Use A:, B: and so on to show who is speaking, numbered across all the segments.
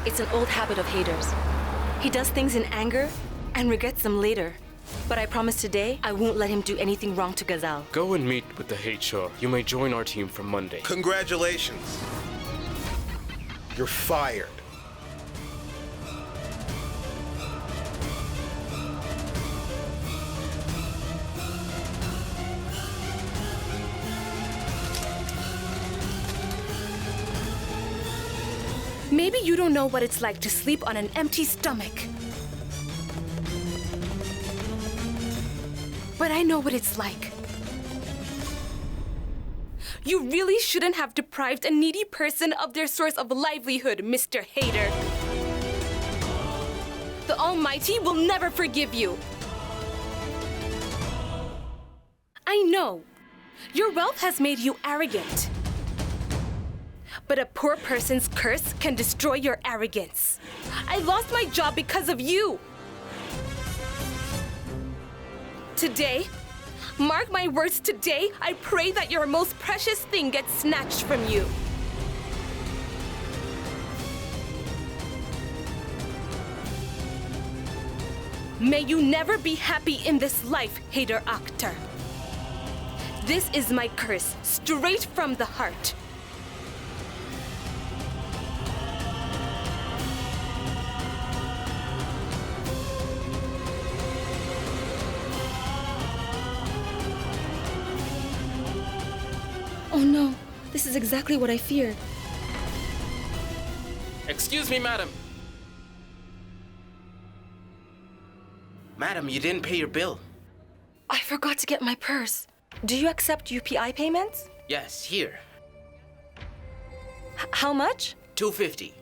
A: It's an old habit of Haider's. He does things in anger and regrets them later. But I promise today, I won't let him do anything wrong to Ghazal.
B: Go and meet with the HR. You may join our team from Monday.
C: Congratulations. You're fired.
D: Maybe you don't know what it's like to sleep on an empty stomach. But I know what it's like. You really shouldn't have deprived a needy person of their source of livelihood, Mr. Haider. The Almighty will never forgive you. I know. Your wealth has made you arrogant. But a poor person's curse can destroy your arrogance. I lost my job because of you. Today, mark my words, today, I pray that your most precious thing gets snatched from you. May you never be happy in this life, Haider Akhtar. This is my curse, straight from the heart.
A: Oh no, this is exactly what I feared.
B: Excuse me, madam.
E: Madam, you didn't pay your bill.
A: I forgot to get my purse. Do you accept UPI payments?
E: Yes, here.
A: How much?
E: $250.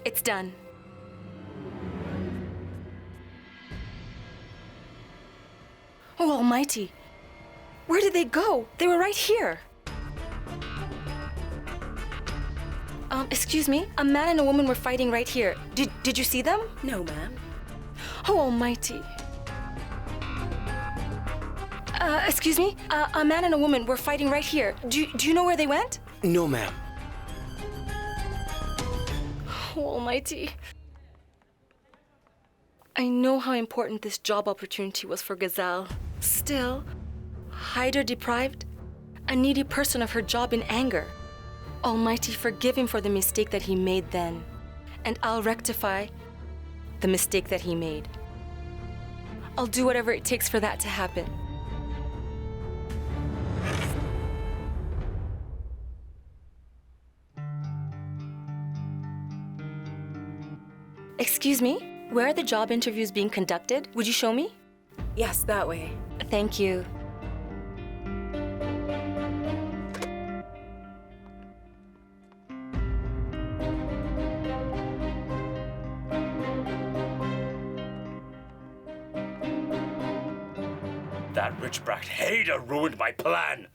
A: It's done. Oh, Almighty. Where did they go? They were right here. Excuse me? A man and a woman were fighting right here. Did you see them?
F: No, ma'am.
A: Oh, Almighty. Excuse me? A man and a woman were fighting right here. Do you know where they went?
E: No, ma'am.
A: Oh, Almighty. I know how important this job opportunity was for Ghazal. Still, Haider deprived a needy person of her job in anger. Almighty, forgive him for the mistake that he made then, and I'll rectify the mistake that he made. I'll do whatever it takes for that to happen. Excuse me, where are the job interviews being conducted? Would you show me?
F: Yes, that way.
A: Thank you.
G: That rich brat Haider ruined my plan.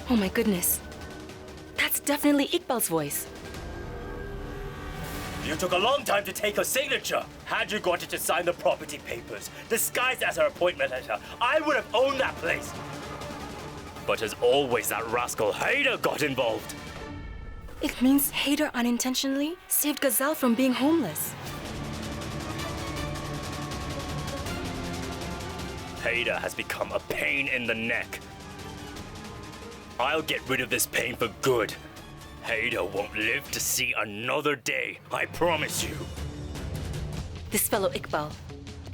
A: Oh my goodness. That's definitely Iqbal's voice.
G: You took a long time to take her signature. Had you got her to sign the property papers, disguised as her appointment letter, I would have owned that place. But as always, that rascal Haider got involved.
A: It means Haider unintentionally saved Ghazal from being homeless.
G: Haider has become a pain in the neck. I'll get rid of this pain for good. Haider won't live to see another day, I promise you.
A: This fellow Iqbal,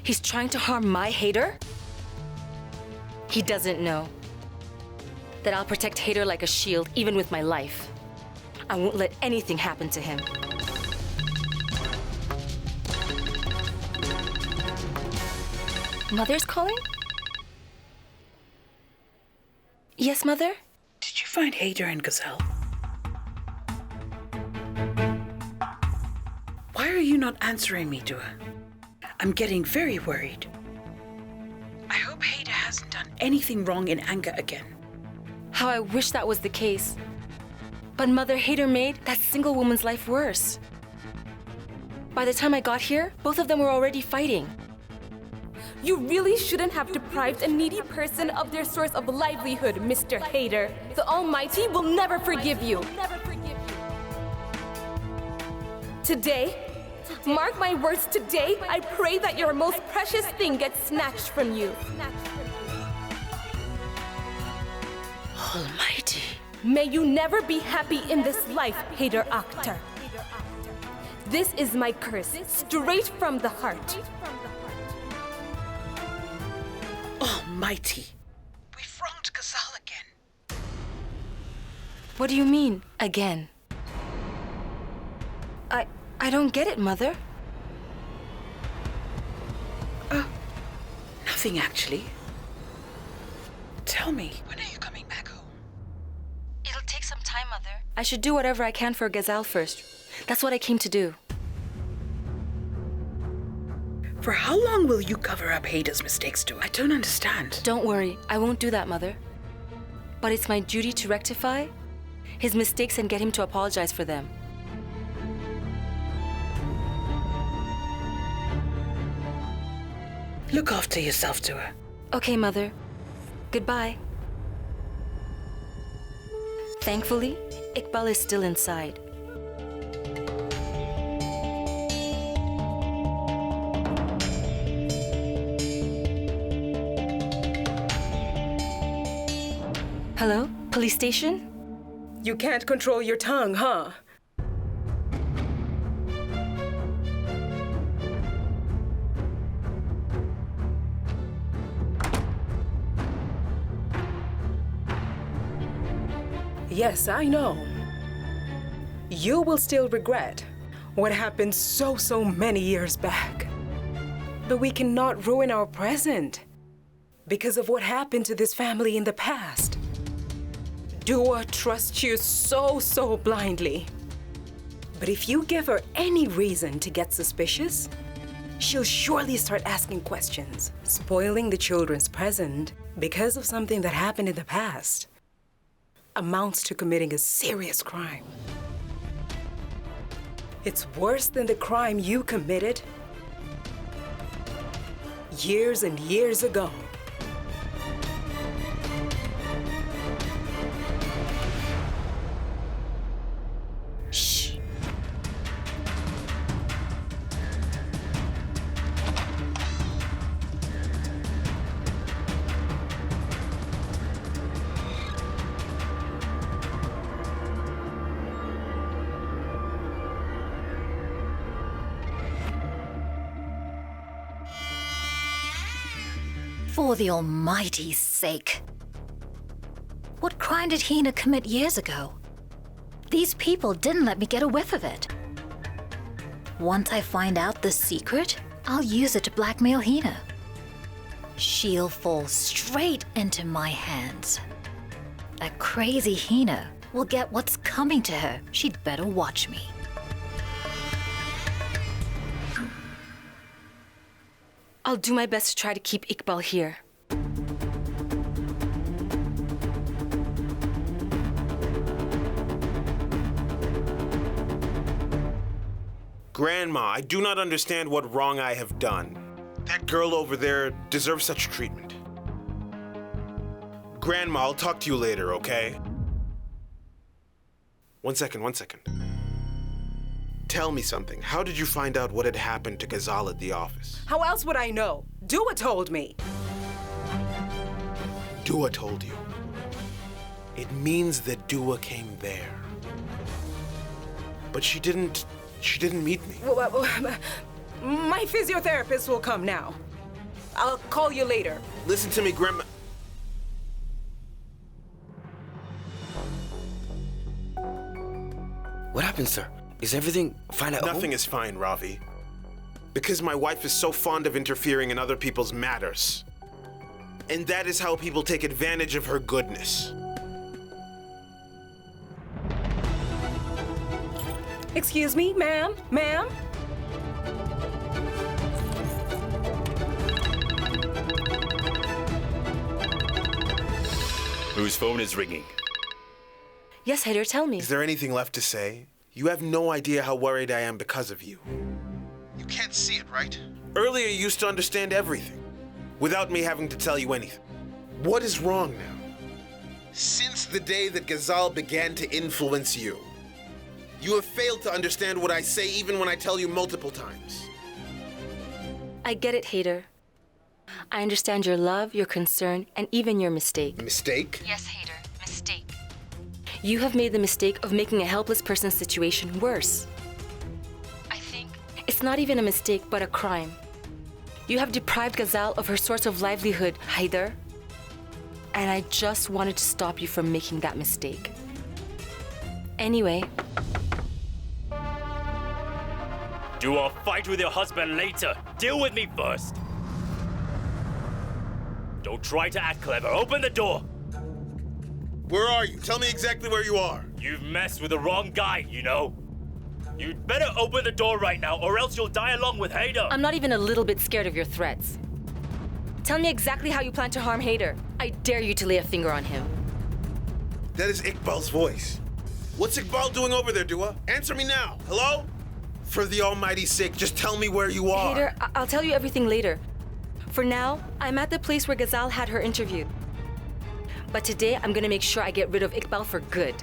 A: he's trying to harm my Haider? He doesn't know that I'll protect Haider like a shield, even with my life. I won't let anything happen to him. Mother's calling? Yes, Mother?
F: Did you find Haider and Ghazal? Why are you not answering me, Dua? I'm getting very worried. I hope Haider hasn't done anything wrong in anger again.
A: How I wish that was the case. But Mother, Haider made that single woman's life worse. By the time I got here, both of them were already fighting.
D: You really shouldn't have deprived a needy person of their source of livelihood, Mr. Haider. The Almighty will never forgive you. Today, mark my words, today, I pray that your most precious thing gets snatched from you.
F: Almighty.
D: May you never be happy in this life, Haider Akhtar. This is my curse, straight from the heart.
F: Almighty. We've wronged Ghazal again.
A: What do you mean, again? I don't get it, Mother.
F: Nothing, actually. Tell me, when are you coming back home?
A: It'll take some time, Mother. I should do whatever I can for Ghazal first. That's what I came to do.
F: For how long will you cover up Haider's mistakes, Dua? I don't understand.
A: Don't worry, I won't do that, Mother. But it's my duty to rectify his mistakes and get him to apologize for them.
F: Look after yourself, Dua.
A: Okay, Mother. Goodbye. Thankfully, Iqbal is still inside. Hello? Police station?
H: You can't control your tongue, huh? Yes, I know. You will still regret what happened so many years back. But we cannot ruin our present because of what happened to this family in the past. Dua trusts you so blindly. But if you give her any reason to get suspicious, she'll surely start asking questions. Spoiling the children's present because of something that happened in the past amounts to committing a serious crime. It's worse than the crime you committed years and years ago.
F: Shh.
I: For the Almighty's sake. What crime did Hina commit years ago? These people didn't let me get a whiff of it. Once I find out the secret, I'll use it to blackmail Hina. She'll fall straight into my hands. That crazy Hina will get what's coming to her. She'd better watch me.
A: I'll do my best to try to keep Iqbal here.
C: Grandma, I do not understand what wrong I have done. That girl over there deserves such treatment. Grandma, I'll talk to you later, okay? One second. Tell me something. How did you find out what had happened to Ghazal at the office?
H: How else would I know? Dua told me.
C: Dua told you. It means that Dua came there. But she didn't meet me.
H: My physiotherapist will come now. I'll call you later.
C: Listen to me, Grandma.
E: What happened, sir? Is everything fine at home?
C: Nothing is fine, Ravi. Because my wife is so fond of interfering in other people's matters. And that is how people take advantage of her goodness.
H: Excuse me, ma'am? Ma'am?
G: Whose phone is ringing?
A: Yes, Haider, tell me.
C: Is there anything left to say? You have no idea how worried I am because of you. You can't see it, right? Earlier, you used to understand everything. without me having to tell you anything. What is wrong now? Since the day that Ghazal began to influence you, you have failed to understand what I say even when I tell you multiple times.
A: I get it, Haider. I understand your love, your concern, and even your mistake.
C: Mistake?
A: Yes, Haider, mistake. You have made the mistake of making a helpless person's situation worse. I think it's not even a mistake, but a crime. You have deprived Ghazal of her source of livelihood, Haider. And I just wanted to stop you from making that mistake. Anyway.
G: Do a fight with your husband later. Deal with me first. Don't try to act clever. Open the door.
C: Where are you? Tell me exactly where you are.
G: You've messed with the wrong guy, you know. You'd better open the door right now, or else you'll die along with Haider.
A: I'm not even a little bit scared of your threats. Tell me exactly how you plan to harm Haider. I dare you to lay a finger on him.
C: That is Iqbal's voice. What's Iqbal doing over there, Dua? Answer me now. Hello? For the almighty's sake, just tell me where you are.
A: Haider, I'll tell you everything later. For now, I'm at the place where Ghazal had her interview. But today, I'm gonna make sure I get rid of Iqbal for good.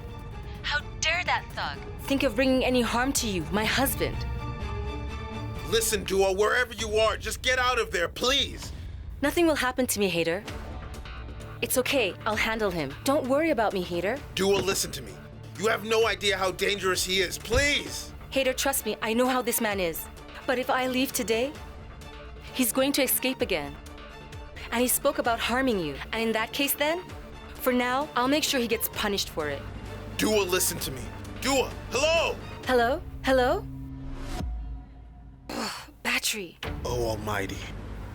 A: How dare that thug think of bringing any harm to you, my husband?
C: Listen, Dua, wherever you are, just get out of there, please.
A: Nothing will happen to me, Haider. It's okay, I'll handle him. Don't worry about me, Haider.
C: Dua, listen to me. You have no idea how dangerous he is, please.
A: Haider, trust me, I know how this man is. But if I leave today, he's going to escape again. And he spoke about harming you. And in that case then, for now, I'll make sure he gets punished for it.
C: Dua, listen to me. Dua, hello?
A: Hello? Hello? Battery.
C: Oh, almighty.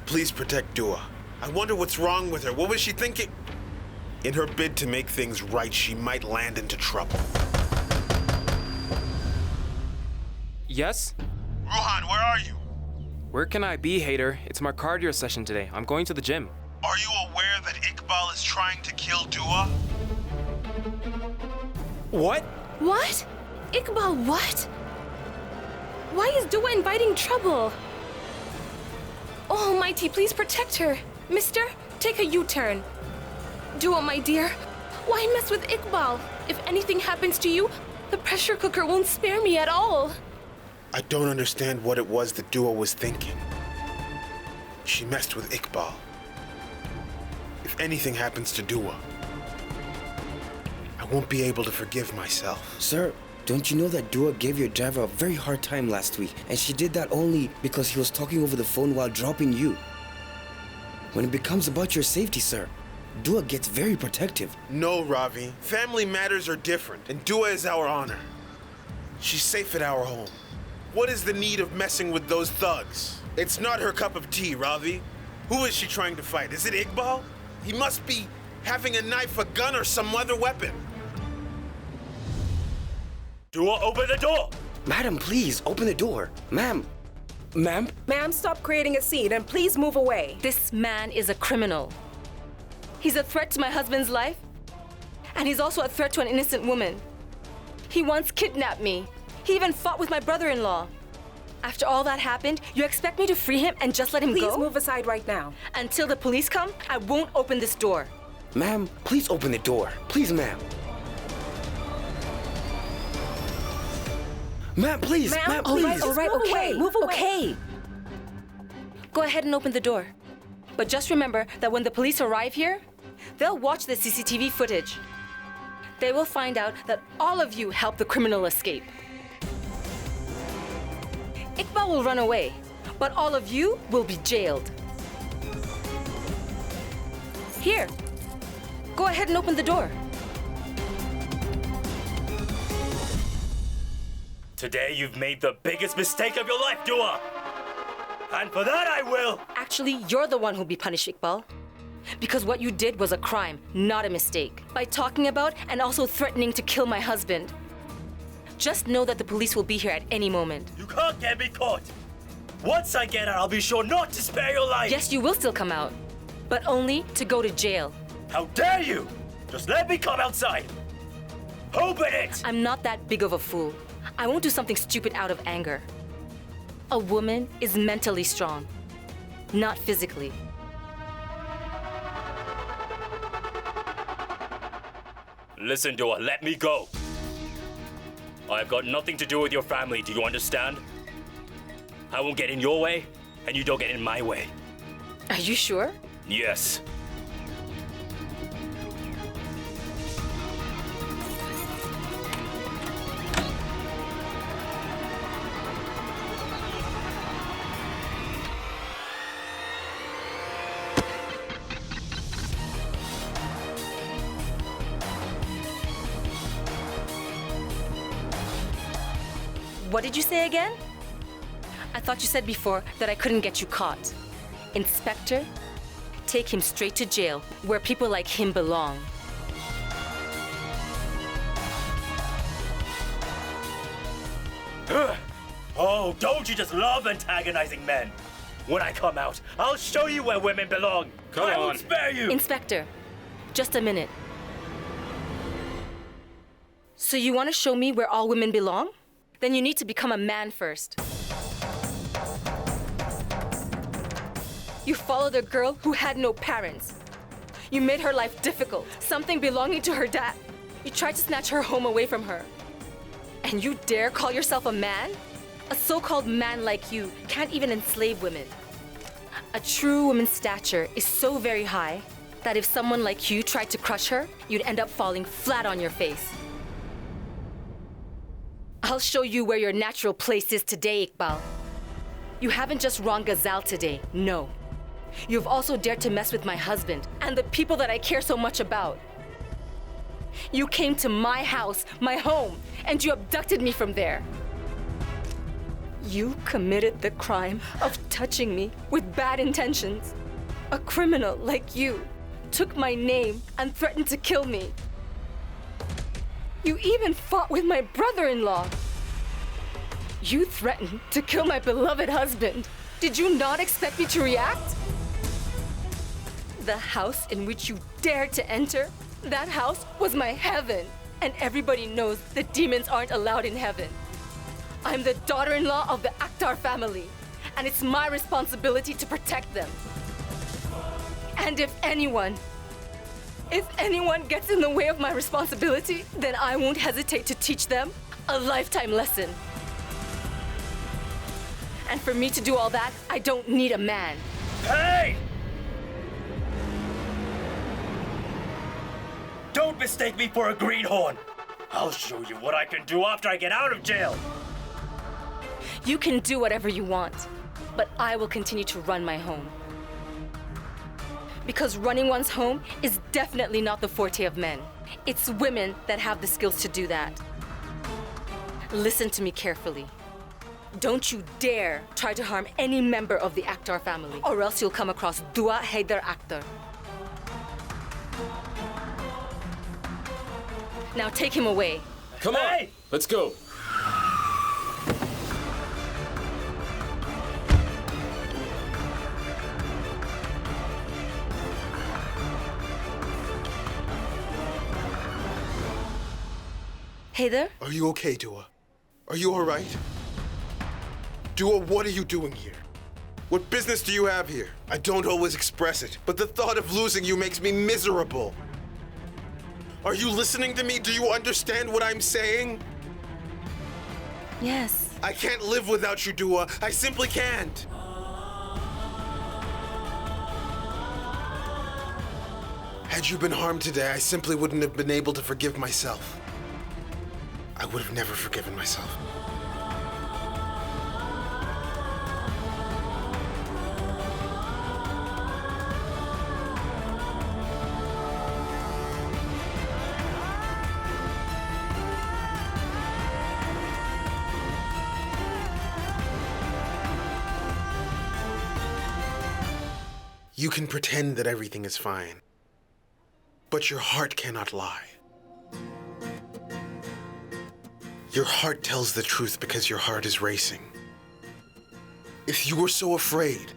C: Please protect Dua. I wonder what's wrong with her. What was she thinking? In her bid to make things right, she might land into trouble.
B: Yes?
C: Ruhan, where are you?
B: Where can I be, Haider? It's my cardio session today. I'm going to the gym.
C: Are you aware that Iqbal is trying to kill Dua?
B: What?
D: What? Iqbal, what? Why is Dua inviting trouble? Oh, Almighty, please protect her. Mister, take a U-turn. Dua, my dear, why mess with Iqbal? If anything happens to you, the pressure cooker won't spare me at all.
C: I don't understand what it was that Dua was thinking. She messed with Iqbal. If anything happens to Dua, I won't be able to forgive myself.
E: Sir, don't you know that Dua gave your driver a very hard time last week? And she did that only because he was talking over the phone while dropping you. When it becomes about your safety, sir, Dua gets very protective.
C: No, Ravi. Family matters are different, and Dua is our honor. She's safe at our home. What is the need of messing with those thugs? It's not her cup of tea, Ravi. Who is she trying to fight? Is it Iqbal? He must be having a knife, a gun, or some other weapon.
G: Dua, open the door!
E: Madam, please, open the door. Ma'am. Ma'am?
H: Ma'am, stop creating a scene and please move away.
A: This man is a criminal. He's a threat to my husband's life, and he's also a threat to an innocent woman. He once kidnapped me. He even fought with my brother-in-law. After all that happened, you expect me to free him and just let him go?
H: Please move aside right now.
A: Until the police come, I won't open this door.
E: Ma'am, please open the door. Please, ma'am. Ma'am, please. Ma'am, please.
A: All right,
H: Move
A: okay.
H: away, move away.
A: Okay. Go ahead and open the door. But just remember that when the police arrive here, they'll watch the CCTV footage. They will find out that all of you helped the criminal escape. Iqbal will run away, but all of you will be jailed. Here, go ahead and open the door.
G: Today you've made the biggest mistake of your life, Dua! And for that I will!
A: Actually, you're the one who'll be punished, Iqbal. Because what you did was a crime, not a mistake. By talking about and also threatening to kill my husband. Just know that the police will be here at any moment.
G: You can't get me caught! Once I get out, I'll be sure not to spare your life!
A: Yes, you will still come out, but only to go to jail.
G: How dare you! Just let me come outside! Open it!
A: I'm not that big of a fool. I won't do something stupid out of anger. A woman is mentally strong, not physically.
G: Listen, Dua, let me go. I've got nothing to do with your family, do you understand? I won't get in your way, and you don't get in my way.
A: Are you sure?
G: Yes.
A: What did you say again? I thought you said before that I couldn't get you caught. Inspector, take him straight to jail, where people like him belong.
G: Oh, don't you just love antagonizing men? When I come out, I'll show you where women belong. I won't spare you.
A: Inspector, just a minute. So you want to show me where all women belong? Then you need to become a man first. You followed a girl who had no parents. You made her life difficult, something belonging to her dad. You tried to snatch her home away from her. And you dare call yourself a man? A so-called man like you can't even enslave women. A true woman's stature is so very high that if someone like you tried to crush her, you'd end up falling flat on your face. I'll show you where your natural place is today, Iqbal. You haven't just wronged Ghazal today, no. You've also dared to mess with my husband and the people that I care so much about. You came to my house, my home, and you abducted me from there. You committed the crime of touching me with bad intentions. A criminal like you took my name and threatened to kill me. You even fought with my brother-in-law. You threatened to kill my beloved husband. Did you not expect me to react? The house in which you dared to enter, that house was my heaven. And everybody knows that demons aren't allowed in heaven. I'm the daughter-in-law of the Akhtar family, and it's my responsibility to protect them. And if anyone gets in the way of my responsibility, then I won't hesitate to teach them a lifetime lesson. And for me to do all that, I don't need a man.
G: Hey! Don't mistake me for a greenhorn. I'll show you what I can do after I get out of jail.
A: You can do whatever you want, but I will continue to run my home. Because running one's home is definitely not the forte of men. It's women that have the skills to do that. Listen to me carefully. Don't you dare try to harm any member of the Akhtar family, or else you'll come across Dua Haider Akhtar. Now take him away.
J: Come on, let's go.
A: Haider?
C: Are you okay, Dua? Are you all right? Dua, what are you doing here? What business do you have here? I don't always express it, but the thought of losing you makes me miserable. Are you listening to me? Do you understand what I'm saying?
A: Yes.
C: I can't live without you, Dua. I simply can't. Had you been harmed today, I simply wouldn't have been able to forgive myself. I would have never forgiven myself. You can pretend that everything is fine, but your heart cannot lie. Your heart tells the truth because your heart is racing. If you were so afraid,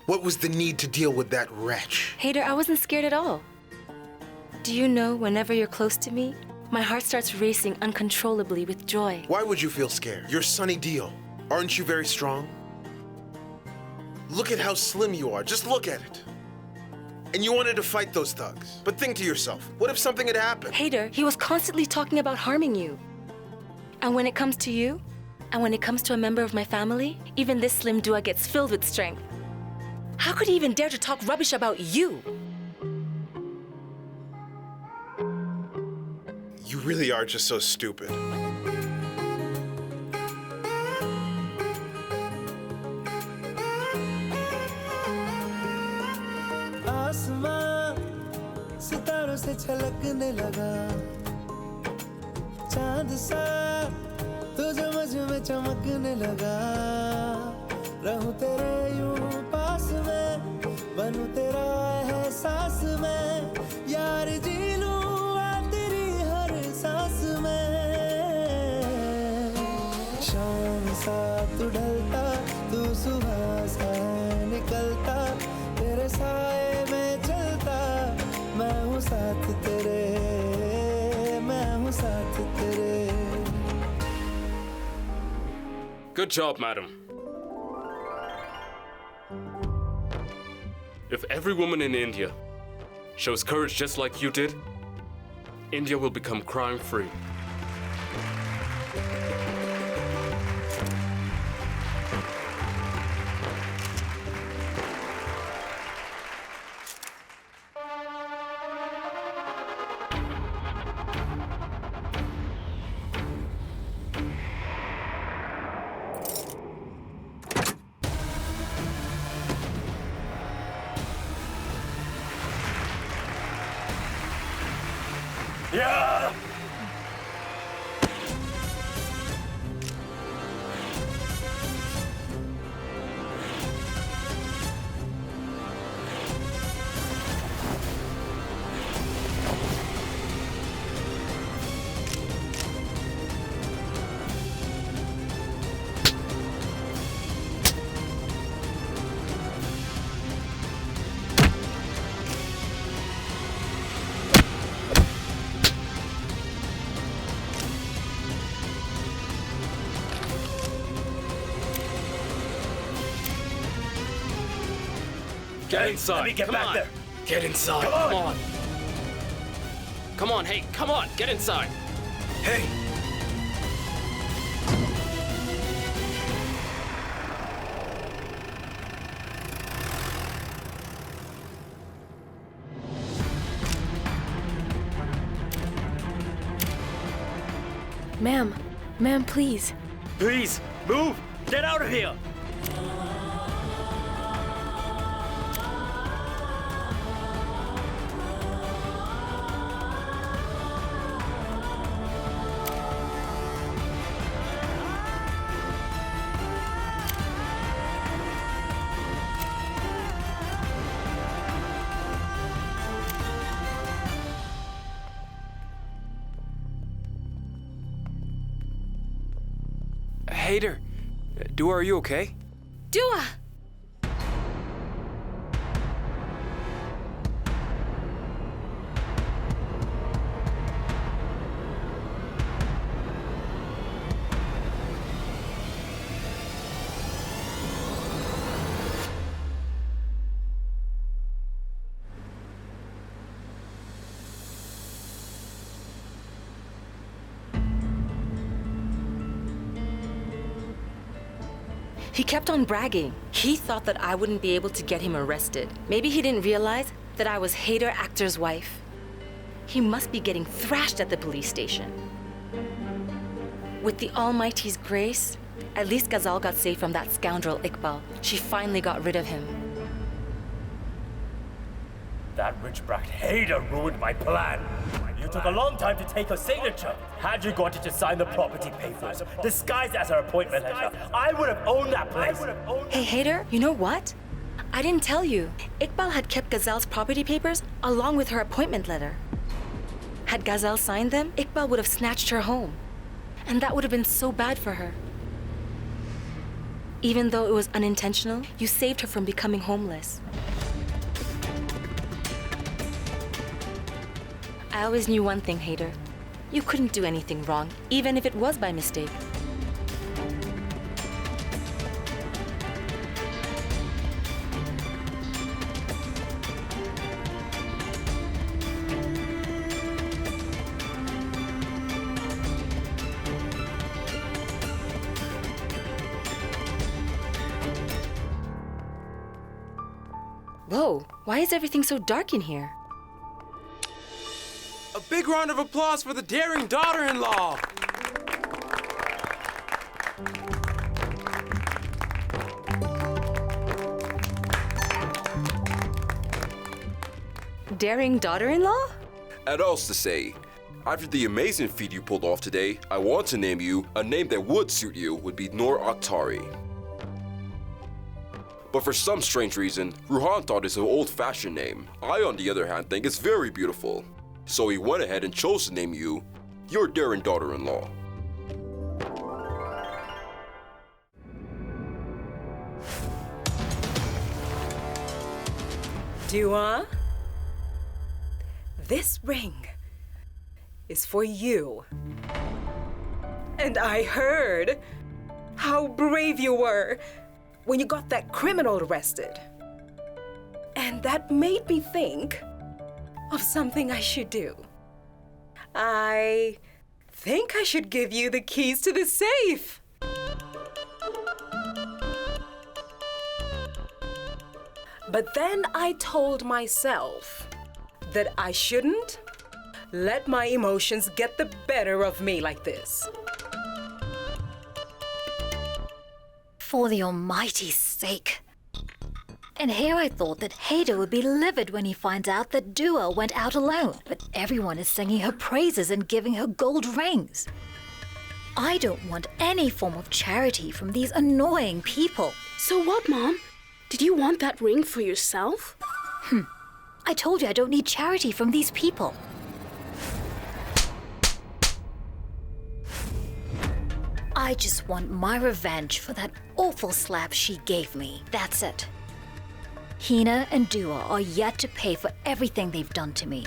C: what was the need to deal with that wretch?
A: Haider, I wasn't scared at all. Do you know, whenever you're close to me, my heart starts racing uncontrollably with joy.
C: Why would you feel scared? You're Sunny Deal. Aren't you very strong? Look at how slim you are. Just look at it. and you wanted to fight those thugs. But think to yourself, what if something had happened?
A: Haider, he was constantly talking about harming you. And when it comes to you, and when it comes to a member of my family, even this slim dua gets filled with strength. How could he even dare to talk rubbish about you?
C: You really are just so stupid.
K: आसमां सितारों से छलकने लगा चांद सा तुझे मुझ में चमकने लगा रहूं तेरे यूं पास में बनूं तेरा एहसास में यार जी लूं तेरी हर सांस में शाम सा तू ढलता तू सुबह सा निकलता तेरे साए में चलता मैं हूँ साथ तेरे मैं हूँ साथ तेरे.
J: Good job, madam. If every woman in India shows courage just like you did, India will become crime-free.
G: Yeah!
J: Get inside.
G: Let me get
J: Come
G: back
J: on.
G: there.
J: Get inside.
G: Come
J: Come
G: on.
J: on. Come on, hey, come on. Get inside.
G: Hey!
A: Ma'am, please.
G: Please, move! Get out of here!
B: Haider, Dua, are you okay?
A: Dua! He kept on bragging. He thought that I wouldn't be able to get him arrested. Maybe he didn't realize that I was Haider actor's wife. He must be getting thrashed at the police station. With the Almighty's grace, at least Ghazal got saved from that scoundrel Iqbal. She finally got rid of him.
G: That rich brat Haider ruined my plan. You took a long time to take her signature. Had you wanted to sign the property papers, disguised as her appointment letter, I would have owned that place.
A: Hey, Haider, you know what? I didn't tell you. Iqbal had kept Ghazal's property papers along with her appointment letter. Had Ghazal signed them, Iqbal would have snatched her home. And that would have been so bad for her. Even though it was unintentional, you saved her from becoming homeless. I always knew one thing, Haider. You couldn't do anything wrong, even if it was by mistake. Whoa, why is everything so dark in here?
B: A big round of applause for the daring daughter-in-law!
A: Daring daughter-in-law?
L: And else to say, after the amazing feat you pulled off today, I want to name you a name that would suit you would be Noor Akhtari. But for some strange reason, Ruhan thought it's an old-fashioned name. I, on the other hand, think it's very beautiful. So he went ahead and chose to name you your daring daughter-in-law.
H: Dua, this ring is for you. And I heard how brave you were when you got that criminal arrested. And that made me think of something I should do. I think I should give you the keys to the safe. But then I told myself that I shouldn't let my emotions get the better of me like this.
I: For the Almighty's sake. And here I thought that Haider would be livid when he finds out that Dua went out alone, but everyone is singing her praises and giving her gold rings. I don't want any form of charity from these annoying people.
D: So what, Mom? Did you want that ring for yourself?
I: I told you I don't need charity from these people. I just want my revenge for that awful slap she gave me. That's it. Hina and Dua are yet to pay for everything they've done to me.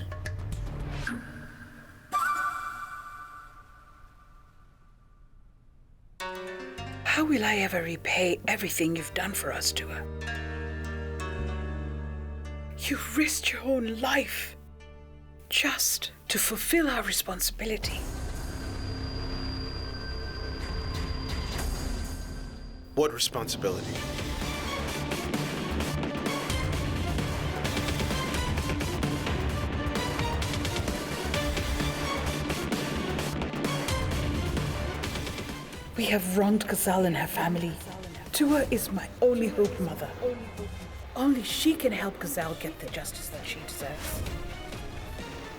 F: How will I ever repay everything you've done for us, Dua? You risked your own life just to fulfill our responsibility.
C: What responsibility?
F: We have wronged Ghazal and her family. Dua is my only hope, Mother. Only she can help Ghazal get the justice that she deserves.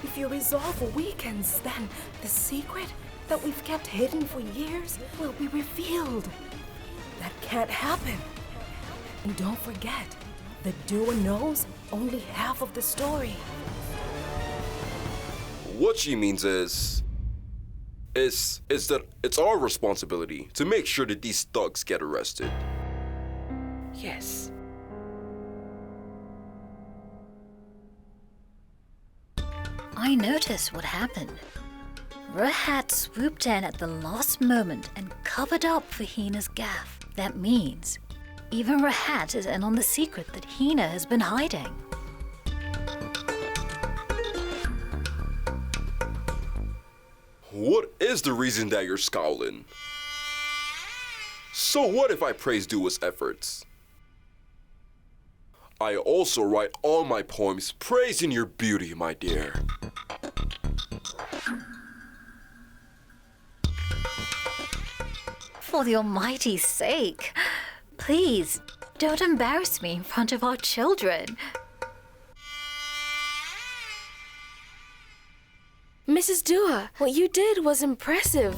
H: If your resolve weakens, then the secret that we've kept hidden for years will be revealed. That can't happen. And don't forget that Dua knows only half of the story.
L: What she means is that it's our responsibility to make sure that these thugs get arrested.
F: Yes.
I: I noticed what happened. Rahat swooped in at the last moment and covered up for Hina's gaffe. That means even Rahat is in on the secret that Hina has been hiding.
L: What is the reason that you're scowling? So what if I praise Dua's efforts? I also write all my poems praising your beauty, my dear.
I: For the Almighty's sake, please don't embarrass me in front of our children.
D: Mrs. Dua, what you did was impressive.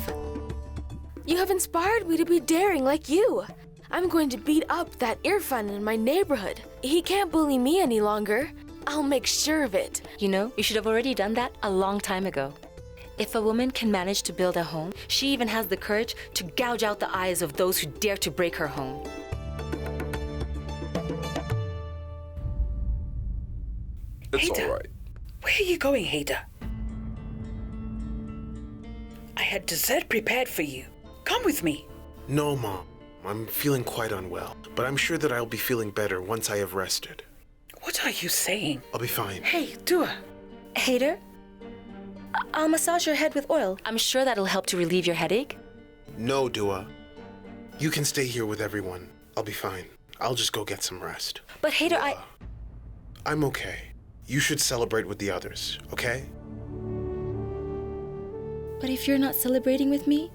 D: You have inspired me to be daring like you. I'm going to beat up that Irfan in my neighborhood. He can't bully me any longer. I'll make sure of it.
A: You know, you should have already done that a long time ago. If a woman can manage to build a home, she even has the courage to gouge out the eyes of those who dare to break her home.
L: It's
F: Haider,
L: all right.
F: where are you going, Haider? I had dessert prepared for you. Come with me.
C: No, Mom. I'm feeling quite unwell, but I'm sure that I'll be feeling better once I have rested.
F: What are you saying?
C: I'll be fine.
F: Hey, Dua.
A: Haider, I'll massage your head with oil. I'm sure that'll help to relieve your headache.
C: No, Dua. You can stay here with everyone. I'll be fine. I'll just go get some rest.
A: But Haider,
C: I'm okay. You should celebrate with the others, okay?
A: But if you're not celebrating with me,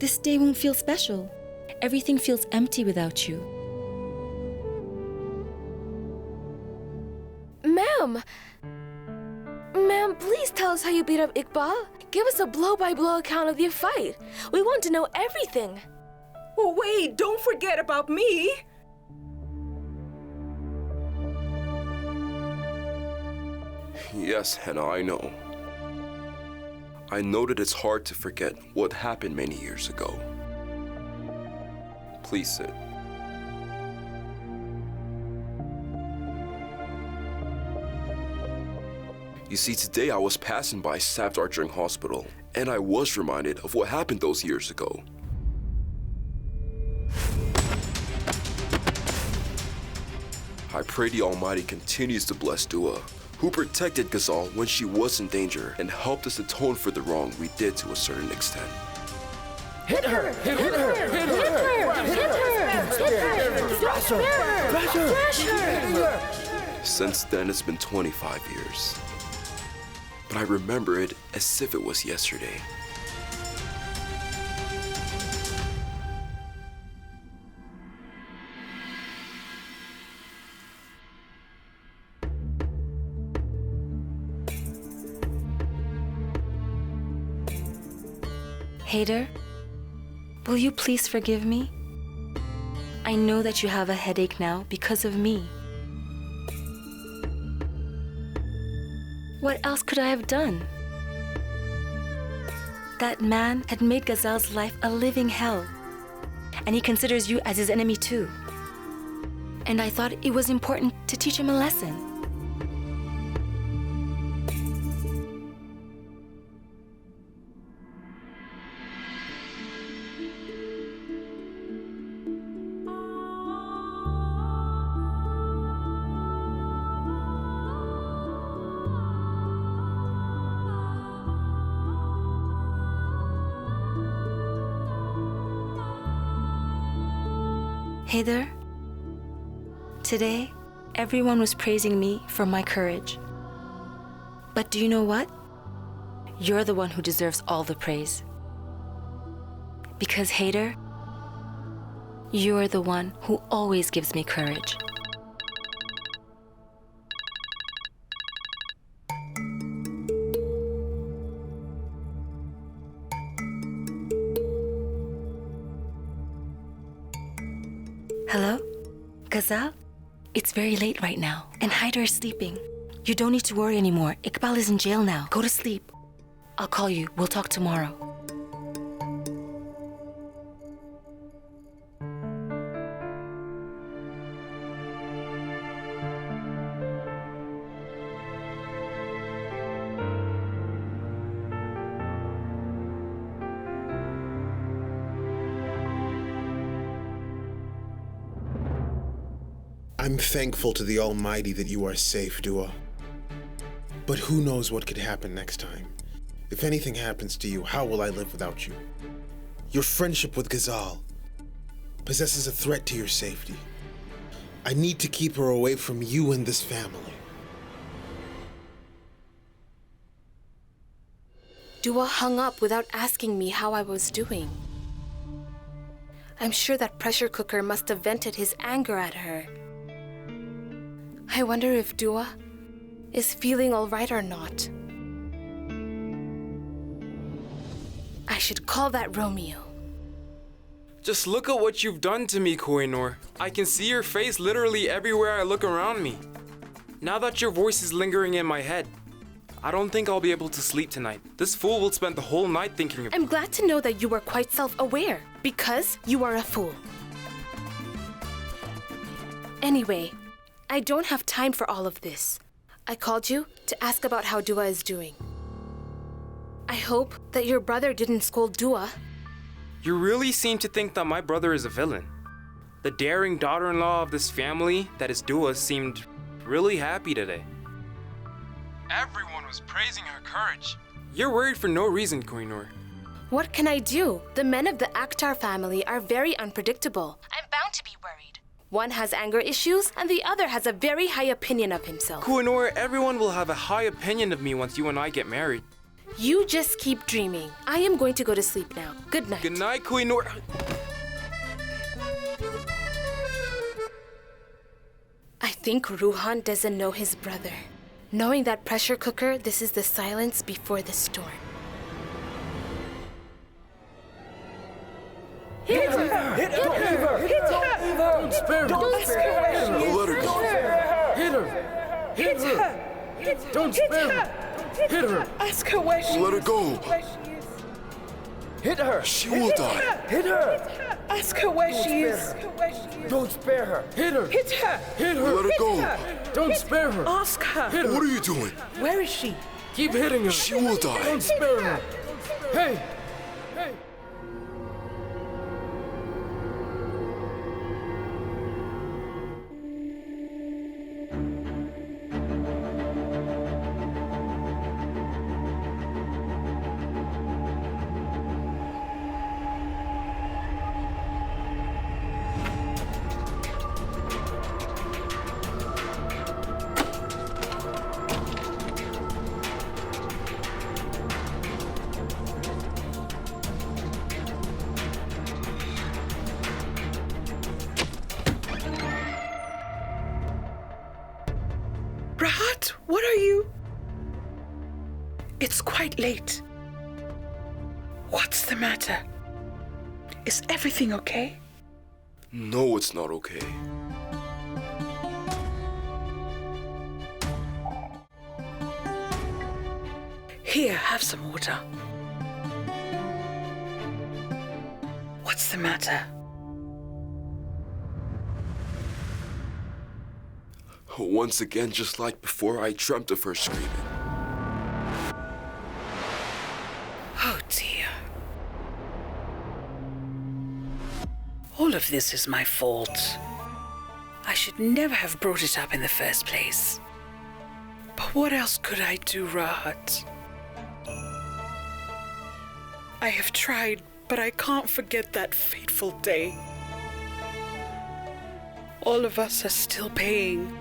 A: this day won't feel special. Everything feels empty without you.
D: Ma'am, please tell us how you beat up Iqbal. Give us a blow-by-blow account of your fight. We want to know everything.
H: Oh, wait, don't forget about me.
L: Yes, Hina, I know. I know that it's hard to forget what happened many years ago. Please sit. You see, today I was passing by Staff Darjeeling Hospital, and I was reminded of what happened those years ago. I pray the Almighty continues to bless Dua, who protected Ghazal when she was in danger and helped us atone for the wrong we did to a certain extent.
K: Hit her! Hit her! Hit her! Hit her! Thrash her! Thrash her!
L: Since then, it's been 25 years. But I remember it as if it was yesterday.
A: Haider, will you please forgive me? I know that you have a headache now because of me. What else could I have done? That man had made Ghazal's life a living hell, and he considers you as his enemy too. And I thought it was important to teach him a lesson. Haider, today, everyone was praising me for my courage. But do you know what? You're the one who deserves all the praise. Because Haider, you're the one who always gives me courage. Hello? Ghazal? It's very late right now, and Haider is sleeping. You don't need to worry anymore. Iqbal is in jail now. Go to sleep. I'll call you. We'll talk tomorrow.
C: I'm thankful to the Almighty that you are safe, Dua. But who knows what could happen next time? If anything happens to you, how will I live without you? Your friendship with Ghazal possesses a threat to your safety. I need to keep her away from you and this family.
D: Dua hung up without asking me how I was doing. I'm sure that pressure cooker must have vented his anger at her. I wonder if Dua is feeling all right or not. I should call that Romeo.
B: Just look at what you've done to me, Koh-i-Noor. I can see your face literally everywhere I look around me. Now that your voice is lingering in my head, I don't think I'll be able to sleep tonight. This fool will spend the whole night thinking of...
D: I'm glad to know that you are quite self-aware, because you are a fool. Anyway, I don't have time for all of this. I called you to ask about how Dua is doing. I hope that your brother didn't scold Dua.
B: You really seem to think that my brother is a villain. The daring daughter-in-law of this family, that is Dua, seemed really happy today. Everyone was praising her courage. You're worried for no reason, Koh-i-Noor.
D: What can I do? The men of the Akhtar family are very unpredictable. I'm bound to be worried. One has anger issues, and the other has a very high opinion of himself.
B: Koh-i-Noor, everyone will have a high opinion of me once you and I get married.
D: You just keep dreaming. I am going to go to sleep now. Good night.
B: Good night, Koh-i-Noor.
D: I think Ruhan doesn't know his brother. Knowing that pressure cooker, this is the silence before the storm.
K: Hit her! Hit her! Hit her! Hit her! Don't spare her! Don't spare her!
L: Let her go.
K: Hit her! Hit her! Don't spare her! Hit her!
F: Ask her where she
L: Let her
F: is.
L: go.
K: Hit her!
L: She will die.
K: Hit her!
F: Ask her where she is.
K: Don't spare her! Hit her!
F: Hit her!
K: Hit her!
L: Let her go.
K: Don't spare her!
F: Ask her.
K: Hit her!
L: What are you doing?
F: Where is she?
K: Keep hitting her!
L: She will die.
K: Don't spare her! Hey! Hey!
F: Rahat, what are you? It's quite late. What's the matter? Is everything okay?
L: No, it's not okay.
F: Here, have some water. What's the matter?
L: Once again, just like before, I dreamt of her screaming.
F: Oh dear. All of this is my fault. I should never have brought it up in the first place. But what else could I do, Rahat? I have tried, but I can't forget that fateful day. All of us are still paying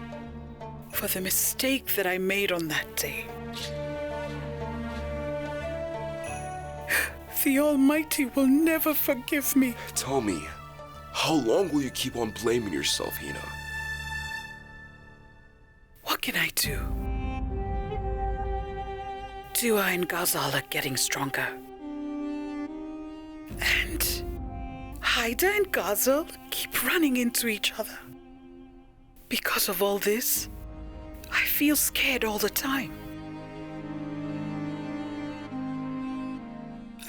F: for the mistake that I made on that day. The Almighty will never forgive me.
L: Tell me, how long will you keep on blaming yourself, Hina?
F: What can I do? Dua and Ghazal are getting stronger. And Haider and Ghazal keep running into each other. Because of all this, I feel scared all the time.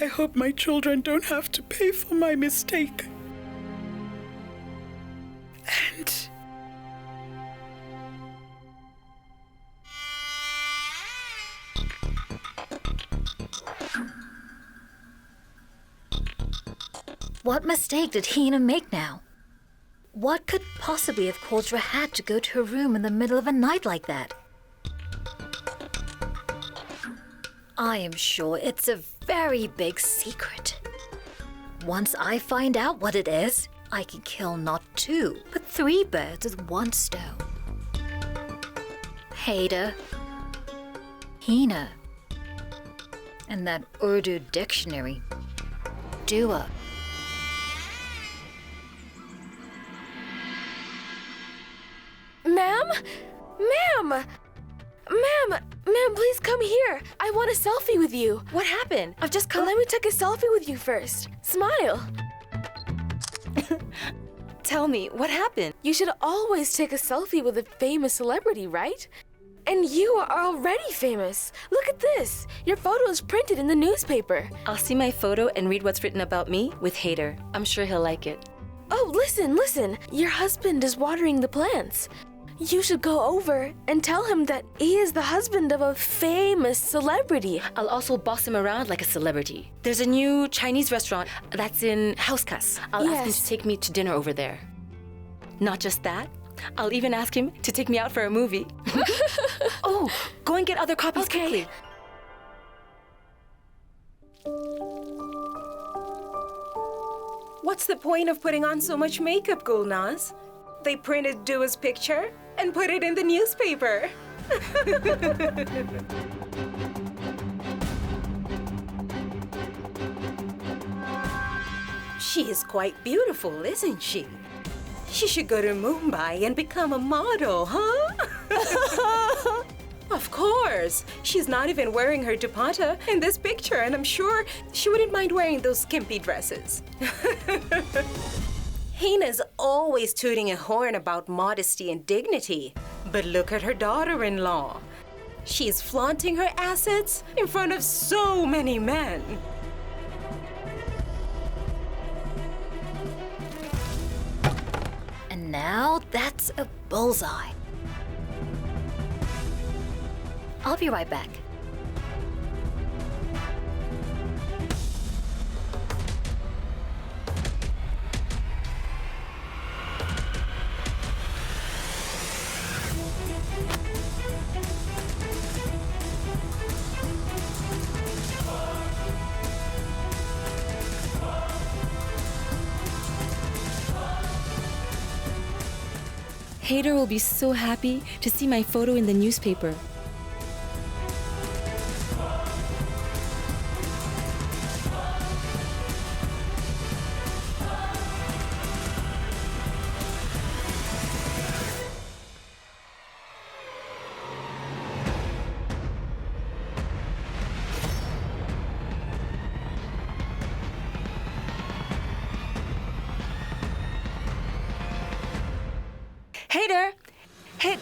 F: I hope my children don't have to pay for my mistake. And
I: What mistake did Hina make now? What could possibly have caused Rahat to go to her room in the middle of a night like that? I am sure it's a very big secret. Once I find out what it is, I can kill not 2, but 3 birds with 1 stone. Haider, Hina, and that Urdu dictionary, Dua.
D: Ma'am? Ma'am! Ma'am, please come here. I want a selfie with you.
A: What happened? I've just come.
D: Let me take a selfie with you first. Smile.
A: Tell me, what happened?
D: You should always take a selfie with a famous celebrity, right? And you are already famous. Look at this. Your photo is printed in the newspaper.
A: I'll see my photo and read what's written about me with Haider. I'm sure he'll like it.
D: Oh, listen. Your husband is watering the plants. You should go over and tell him that he is the husband of a famous celebrity.
A: I'll also boss him around like a celebrity. There's a new Chinese restaurant that's in Hauskas. I'll ask him to take me to dinner over there. Not just that, I'll even ask him to take me out for a movie. Oh, go and get other copies quickly.
H: What's the point of putting on so much makeup, Gulnaz? they printed Dua's picture and put it in the newspaper. She is quite beautiful, isn't she? She should go to Mumbai and become a model, huh? Of course. She's not even wearing her dupatta in this picture, and I'm sure she wouldn't mind wearing those skimpy dresses. Hina's always tooting a horn about modesty and dignity. But look at her daughter-in-law. She's flaunting her assets in front of so many men.
I: And now that's a bullseye. I'll be right back.
A: Haider will be so happy to see my photo in the newspaper. Haider! Hey!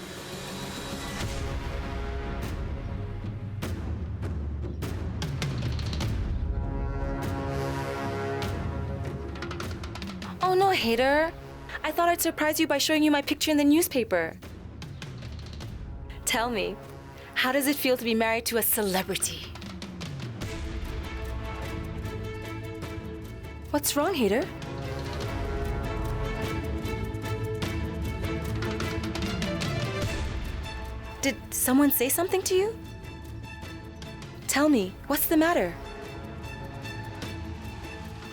A: Oh no, Haider. I thought I'd surprise you by showing you my picture in the newspaper. Tell me, how does it feel to be married to a celebrity? What's wrong, Haider? Did someone say something to you? Tell me, what's the matter?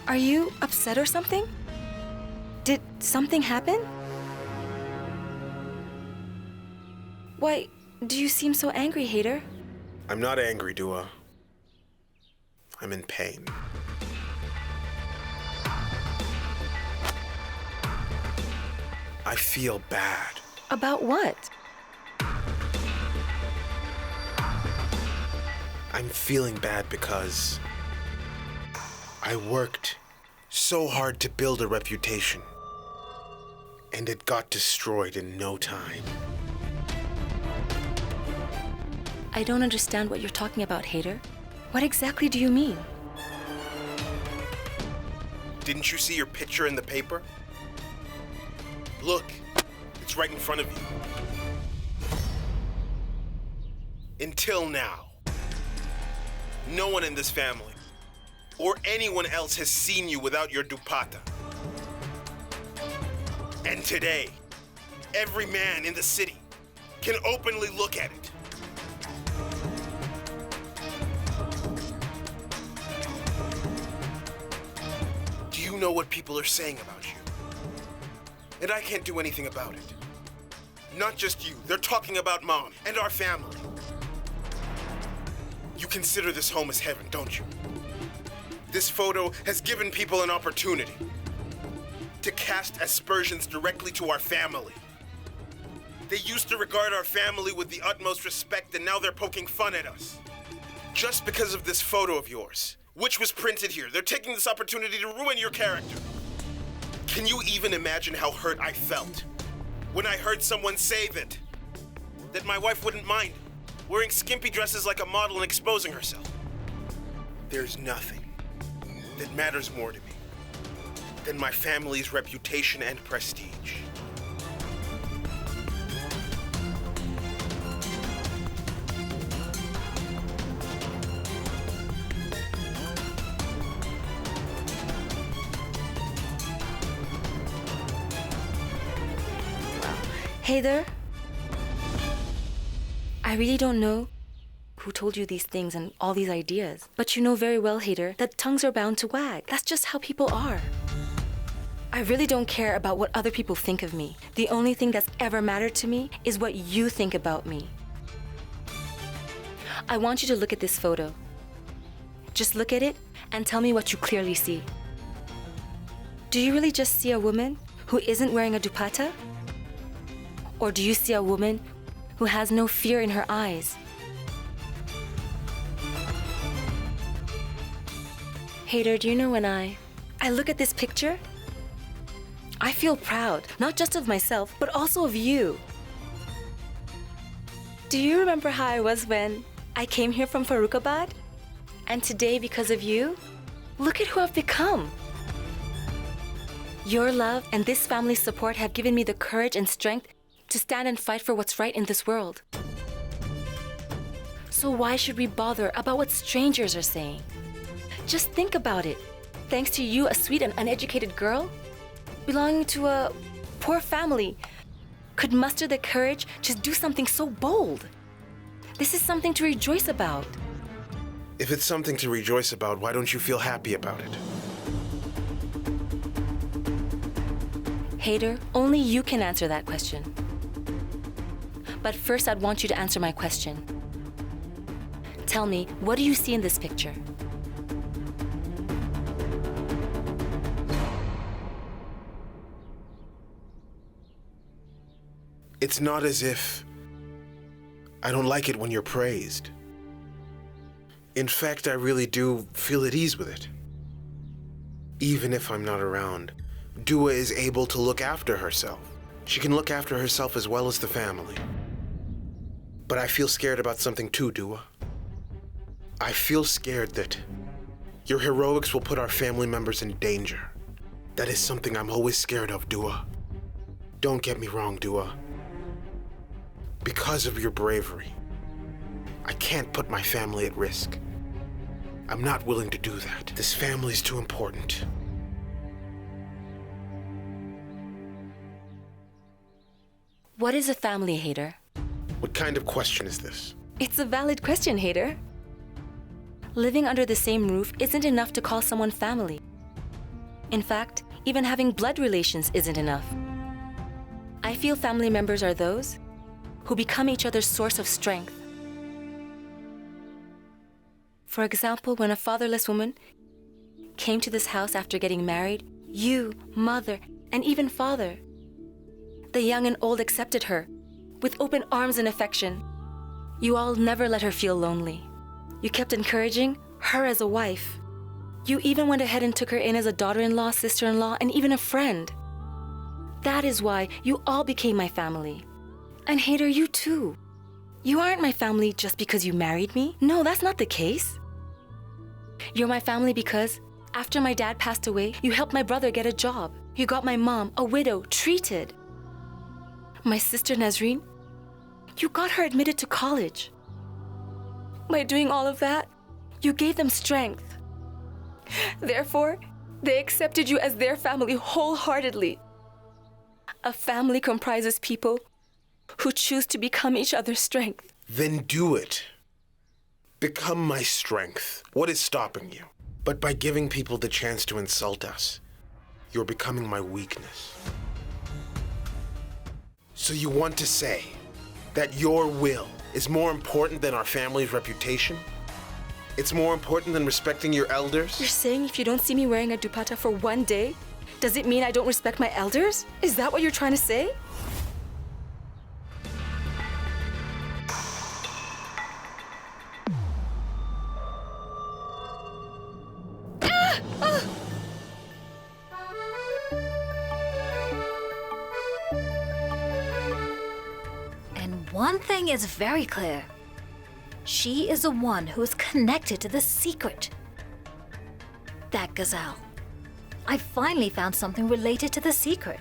A: Are you upset or something? Did something happen? Why do you seem so angry, Haider?
C: I'm not angry, Dua. I'm in pain. I feel bad.
A: About what?
C: I'm feeling bad because I worked so hard to build a reputation, and it got destroyed in no time.
A: I don't understand what you're talking about, Haider. What exactly do you mean?
C: Didn't you see your picture in the paper? Look, it's right in front of you. Until now, no one in this family or anyone else has seen you without your dupatta. And today, every man in the city can openly look at it. Do you know what people are saying about you? And I can't do anything about it. Not just you, they're talking about Mom and our family. You consider this home as heaven, don't you? This photo has given people an opportunity to cast aspersions directly to our family. They used to regard our family with the utmost respect, and now they're poking fun at us. Just because of this photo of yours, which was printed here, they're taking this opportunity to ruin your character. Can you even imagine how hurt I felt when I heard someone say that my wife wouldn't mind wearing skimpy dresses like a model and exposing herself? There's nothing that matters more to me than my family's reputation and prestige.
A: Haider, I really don't know who told you these things and all these ideas. But you know very well, Haider, that tongues are bound to wag. That's just how people are. I really don't care about what other people think of me. The only thing that's ever mattered to me is what you think about me. I want you to look at this photo. Just look at it and tell me what you clearly see. Do you really just see a woman who isn't wearing a dupatta? Or do you see a woman who has no fear in her eyes? Haider, do you know when I look at this picture, I feel proud, not just of myself, but also of you. Do you remember how I was when I came here from Farrukhabad? And today, because of you, look at who I've become. Your love and this family's support have given me the courage and strength to stand and fight for what's right in this world. So why should we bother about what strangers are saying? Just think about it. Thanks to you, a sweet and uneducated girl, belonging to a poor family, could muster the courage to do something so bold. This is something to rejoice about.
C: If it's something to rejoice about, why don't you feel happy about it?
A: Haider, only you can answer that question. But first, I'd want you to answer my question. Tell me, what do you see in this picture?
C: It's not as if I don't like it when you're praised. In fact, I really do feel at ease with it. Even if I'm not around, Dua is able to look after herself. She can look after herself as well as the family. But I feel scared about something too, Dua. I feel scared that your heroics will put our family members in danger. That is something I'm always scared of, Dua. Don't get me wrong, Dua. Because of your bravery, I can't put my family at risk. I'm not willing to do that. This family is too important.
A: What is a family, Haider?
C: What kind of question is this?
A: It's a valid question, Haider. Living under the same roof isn't enough to call someone family. In fact, even having blood relations isn't enough. I feel family members are those who become each other's source of strength. For example, when a fatherless woman came to this house after getting married, you, mother, and even father, the young and old accepted her with open arms and affection. You all never let her feel lonely. You kept encouraging her as a wife. You even went ahead and took her in as a daughter-in-law, sister-in-law, and even a friend. That is why you all became my family. And Haider, you too. You aren't my family just because you married me. No, that's not the case. You're my family because after my dad passed away, you helped my brother get a job. You got my mom, a widow, treated. My sister Nazreen, you got her admitted to college. By doing all of that, you gave them strength. Therefore, they accepted you as their family wholeheartedly. A family comprises people who choose to become each other's strength.
C: Then do it. Become my strength. What is stopping you? But by giving people the chance to insult us, you're becoming my weakness. So you want to say that your will is more important than our family's reputation? It's more important than respecting your elders?
A: You're saying if you don't see me wearing a dupatta for one day, does it mean I don't respect my elders? Is that what you're trying to say?
I: One thing is very clear. She is the one who is connected to the secret. That gazelle. I finally found something related to the secret.